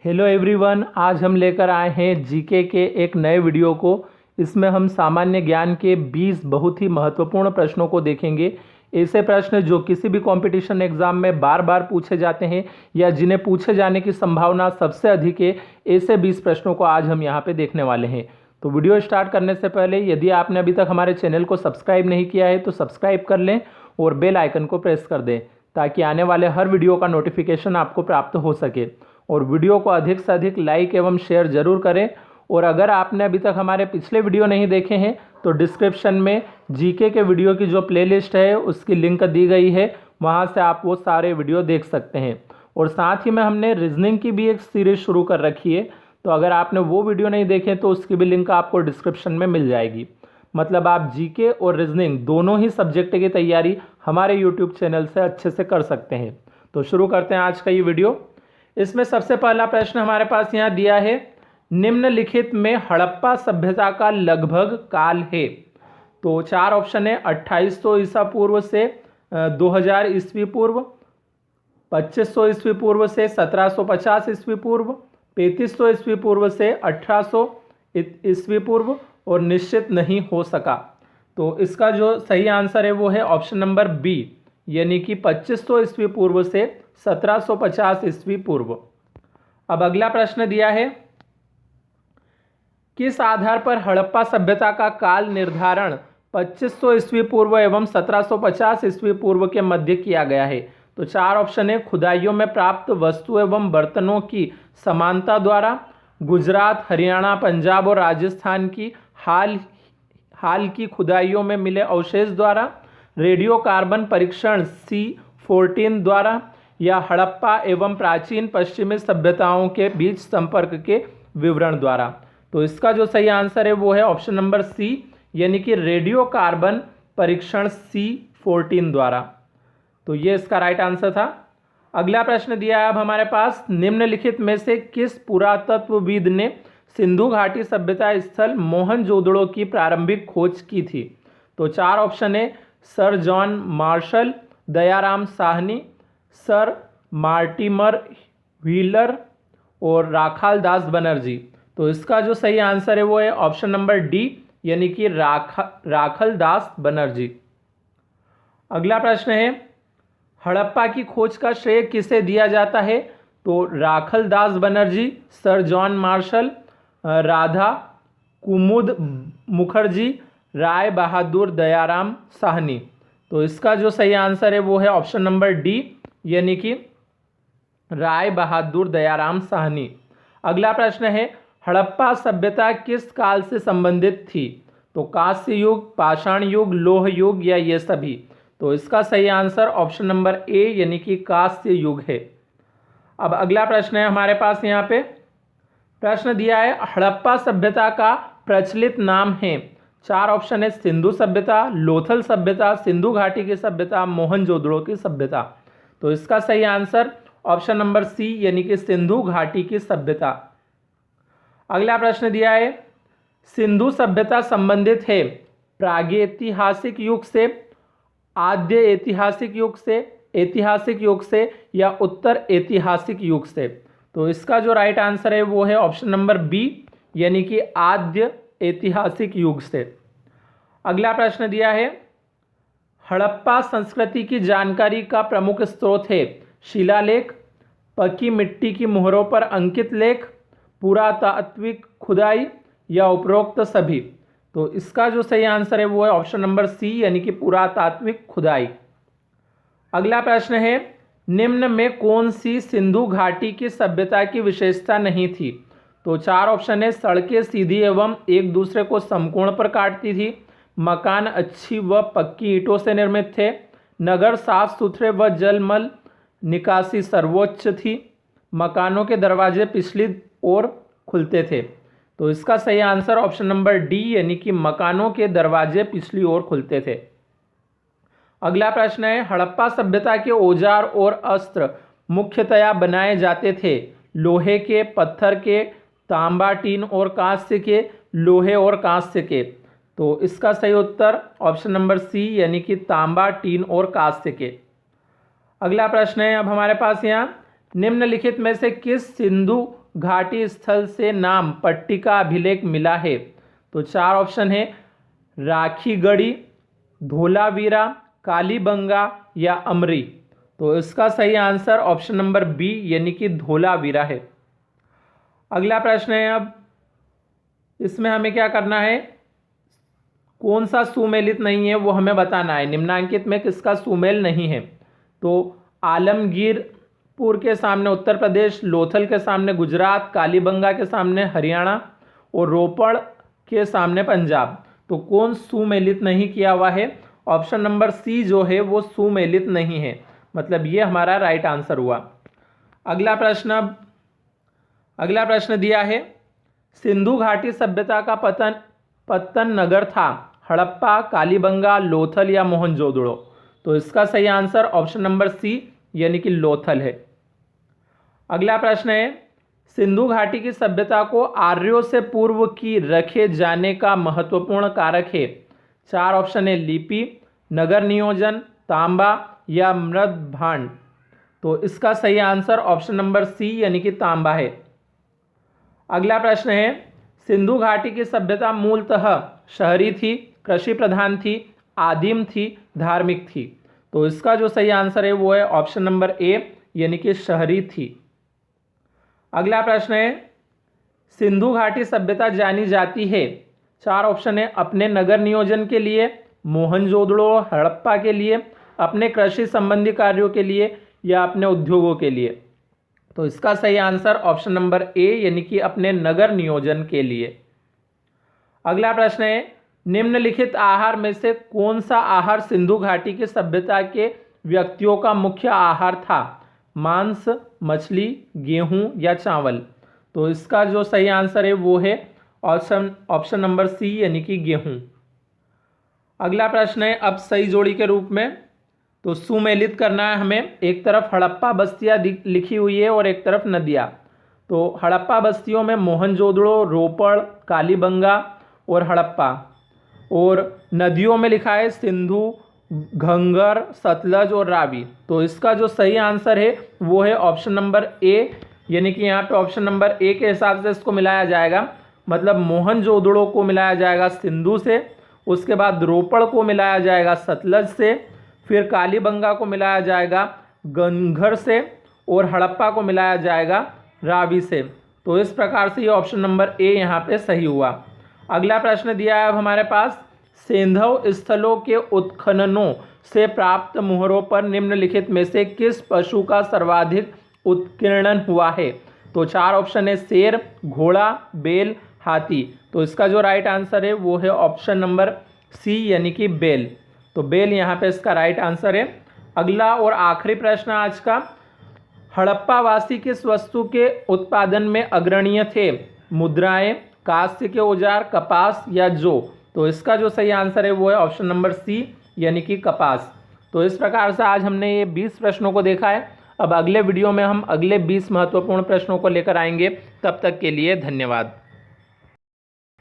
Hello everyone, आज हम लेकर आए हैं जीके के एक नए वीडियो को। इसमें हम सामान्य ज्ञान के 20 बहुत ही महत्वपूर्ण प्रश्नों को देखेंगे। ऐसे प्रश्न जो किसी भी कंपटीशन एग्जाम में बार बार पूछे जाते हैं या जिन्हें पूछे जाने की संभावना सबसे अधिक है, ऐसे 20 प्रश्नों को आज हम यहाँ पे देखने वाले हैं। तो वीडियो स्टार्ट करने से पहले यदि आपने अभी तक हमारे चैनल को सब्सक्राइब नहीं किया है तो सब्सक्राइब कर लें और बेल आइकन को प्रेस कर दें ताकि आने वाले हर वीडियो का नोटिफिकेशन आपको प्राप्त हो सके। और वीडियो को अधिक से अधिक लाइक एवं शेयर जरूर करें। और अगर आपने अभी तक हमारे पिछले वीडियो नहीं देखे हैं तो डिस्क्रिप्शन में जीके के वीडियो की जो प्लेलिस्ट है उसकी लिंक दी गई है, वहां से आप वो सारे वीडियो देख सकते हैं। और साथ ही में हमने रीजनिंग की भी एक सीरीज शुरू कर रखी है, तो अगर आपने वो वीडियो नहीं देखे तो उसकी भी लिंक आपको डिस्क्रिप्शन में मिल जाएगी। मतलब आप जीके और रीजनिंग दोनों ही सब्जेक्ट की तैयारी हमारे यूट्यूब चैनल से अच्छे से कर सकते हैं। तो शुरू करते हैं आज का ये वीडियो। इसमें सबसे पहला प्रश्न हमारे पास यहाँ दिया है, निम्नलिखित में हड़प्पा सभ्यता का लगभग काल है। तो चार ऑप्शन है, 2800 ईसा पूर्व से 2000 ईस्वी पूर्व, 2500 ईस्वी पूर्व से 1750 ईस्वी पूर्व, 3500 ईस्वी पूर्व से 1800 ईस्वी पूर्व, और निश्चित नहीं हो सका। तो इसका जो सही आंसर है वो है ऑप्शन नंबर बी, यानी कि 2500 ईस्वी पूर्व से 1750 ईस्वी पूर्व। अब अगला प्रश्न दिया है, किस आधार पर हड़प्पा सभ्यता का काल निर्धारण 2500 ईस्वी पूर्व एवं 1750 ईस्वी पूर्व के मध्य किया गया है। तो चार ऑप्शन है, खुदाइयों में प्राप्त वस्तु एवं बर्तनों की समानता द्वारा, गुजरात, हरियाणा, पंजाब और राजस्थान की हाल की खुदाइयों में मिले अवशेष द्वारा, रेडियो कार्बन परीक्षण C14 द्वारा, या हड़प्पा एवं प्राचीन पश्चिमी सभ्यताओं के बीच संपर्क के विवरण द्वारा। तो इसका जो सही आंसर है वो है ऑप्शन नंबर सी, यानी कि रेडियो कार्बन परीक्षण C14 द्वारा। तो ये इसका राइट आंसर था। अगला प्रश्न दिया है अब हमारे पास, निम्नलिखित में से किस पुरातत्वविद ने सिंधु घाटी सभ्यता स्थल मोहनजोदड़ो की प्रारंभिक खोज की थी। तो चार ऑप्शन है, sir John martial, Dayaram Sahni, sir Mortimer wheeler और राखाल दास बनर्जी। तो इसका जो सही आंसर है वो है ऑप्शन नंबर डी, यानी कि राखाल दास बनर्जी। अगला प्रश्न है, हड़प्पा की खोज का श्रेय किसे दिया जाता है। तो Rakhal Das Banerjee, sir John Marshall, Radha Kumud Mukherjee, Rai Bahadur Dayaram Sahni. तो इसका जो सही आंसर है वो है ऑप्शन नंबर डी, यानी कि राय बहादुर दयाराम साहनी। अगला प्रश्न है, हड़प्पा सभ्यता किस काल से संबंधित थी। तो कांस्य युग, पाषाण युग, लोह युग या ये सभी। तो इसका सही आंसर ऑप्शन नंबर ए, यानी कि कांस्य युग है। अब अगला प्रश्न है हमारे पास यहाँ पे, प्रश्न दिया है, हड़प्पा सभ्यता का प्रचलित नाम है। चार ऑप्शन है, सिंधु सभ्यता, लोथल सभ्यता, सिंधु घाटी की सभ्यता, मोहनजोदड़ो की सभ्यता। तो इसका सही आंसर ऑप्शन नंबर सी, यानी कि सिंधु घाटी की सभ्यता। अगला प्रश्न दिया है, सिंधु सभ्यता संबंधित है प्रागैतिहासिक युग से, आद्य ऐतिहासिक युग से या उत्तर ऐतिहासिक युग से। तो इसका जो राइट आंसर है वो है ऑप्शन नंबर बी, यानी कि आद्य ऐतिहासिक युग से। अगला प्रश्न दिया है, हड़प्पा संस्कृति की जानकारी का प्रमुख स्रोत है शिलालेख, पकी मिट्टी की मोहरों पर अंकित लेख, पुरातात्विक खुदाई या उपरोक्त सभी। तो इसका जो सही आंसर है वो है ऑप्शन नंबर सी, यानी कि पुरातात्विक खुदाई। अगला प्रश्न है, निम्न में कौन सी सिंधु घाटी की सभ्यता की विशेषता नहीं थी। तो चार ऑप्शन है, सड़कें सीधी एवं एक दूसरे को समकोण पर काटती थी, मकान अच्छी व पक्की ईंटों से निर्मित थे, नगर साफ सुथरे व जलमल निकासी सर्वोच्च थी, मकानों के दरवाजे पिछली ओर खुलते थे। तो इसका सही आंसर ऑप्शन नंबर डी, यानी कि मकानों के दरवाजे पिछली ओर खुलते थे। अगला प्रश्न है, हड़प्पा सभ्यता के औजार और अस्त्र मुख्यतया बनाए जाते थे लोहे के, पत्थर के, तांबा, टीन और कांस्य के, लोहे और कांस्य के। तो इसका सही उत्तर ऑप्शन नंबर सी, यानी कि तांबा, टीन और कांस्य के। अगला प्रश्न है अब हमारे पास यहाँ, निम्नलिखित में से किस सिंधु घाटी स्थल से नाम पट्टिका अभिलेख मिला है? तो 4 ऑप्शन है, राखीगढ़ी, धोलावीरा, कालीबंगा या अमरी। तो इसका सही आंसर ऑप्शन नंबर बी यानी कि धोलावीरा है। अगला प्रश्न है, अब इसमें हमें क्या करना है, कौन सा सुमेलित नहीं है वो हमें बताना है। निम्नांकित में किसका सुमेल नहीं है? तो आलमगीरपुर के सामने उत्तर प्रदेश, लोथल के सामने गुजरात, कालीबंगा के सामने हरियाणा और रोपड़ के सामने पंजाब। तो कौन सुमेलित नहीं किया हुआ है? ऑप्शन नंबर सी जो है वो सुमेलित नहीं है, मतलब ये हमारा राइट आंसर हुआ। अगला प्रश्न दिया है, सिंधु घाटी सभ्यता का पतन नगर था हड़प्पा, कालीबंगा, लोथल या मोहनजोदड़ो। तो इसका सही आंसर ऑप्शन नंबर सी यानी कि लोथल है। अगला प्रश्न है, सिंधु घाटी की सभ्यता को आर्यों से पूर्व की रखे जाने का महत्वपूर्ण कारक है? 4 ऑप्शन है, लिपि, नगर नियोजन, तांबा या मृद भांड। तो इसका सही आंसर ऑप्शन नंबर सी यानी कि तांबा है। अगला प्रश्न है, सिंधु घाटी की सभ्यता मूलतः शहरी थी, कृषि प्रधान थी, आदिम थी, धार्मिक थी। तो इसका जो सही आंसर है वो है ऑप्शन नंबर ए यानी कि शहरी थी। अगला प्रश्न है, सिंधु घाटी सभ्यता जानी जाती है? 4 ऑप्शन है, अपने नगर नियोजन के लिए, मोहनजोदड़ो हड़प्पा के लिए, अपने कृषि संबंधी कार्यों के लिए या अपने उद्योगों के लिए। तो इसका सही आंसर ऑप्शन नंबर ए यानी कि अपने नगर नियोजन के लिए। अगला प्रश्न है, निम्नलिखित आहार में से कौन सा आहार सिंधु घाटी की सभ्यता के व्यक्तियों का मुख्य आहार था? मांस, मछली, गेहूं या चावल। तो इसका जो सही आंसर है वो है ऑप्शन नंबर सी यानी कि गेहूं। अगला प्रश्न है, अब सही जोड़ी के रूप में, तो सुमेलित करना है हमें। एक तरफ हड़प्पा बस्तियां लिखी हुई है और एक तरफ नदियाँ। तो हड़प्पा बस्तियों में मोहनजोदड़ो, रोपड़, कालीबंगा और हड़प्पा, और नदियों में लिखा है सिंधु, घंगर, सतलज और रावी। तो इसका जो सही आंसर है वो है ऑप्शन नंबर ए यानी कि यहाँ पे ऑप्शन नंबर ए के हिसाब से इसको मिलाया जाएगा। मतलब मोहनजोदड़ो को मिलाया जाएगा सिंधु से, उसके बाद रोपड़ को मिलाया जाएगा सतलज से, फिर कालीबंगा को मिलाया जाएगा घंगर से और हड़प्पा को मिलाया जाएगा रावी से। तो इस प्रकार से ये ऑप्शन नंबर ए यहाँ पे सही हुआ। अगला प्रश्न दिया है अब हमारे पास, सेंधव स्थलों के उत्खननों से प्राप्त मुहरों पर निम्नलिखित में से किस पशु का सर्वाधिक उत्कीर्णन हुआ है? तो 4 ऑप्शन है, शेर, घोड़ा, बैल, हाथी। तो इसका जो राइट आंसर है वो है ऑप्शन नंबर सी यानी कि बैल। तो बैल यहाँ पे इसका राइट आंसर है। अगला और आखिरी प्रश्न आज का, हड़प्पावासी किस वस्तु के उत्पादन में अग्रणीय थे? मुद्राएं, कांस्य के औजार, कपास या जौ। तो इसका जो सही आंसर है वो है ऑप्शन नंबर सी यानी कि कपास। तो इस प्रकार से आज हमने ये 20 प्रश्नों को देखा है। अब अगले वीडियो में हम अगले 20 महत्वपूर्ण प्रश्नों को लेकर आएंगे। तब तक के लिए धन्यवाद।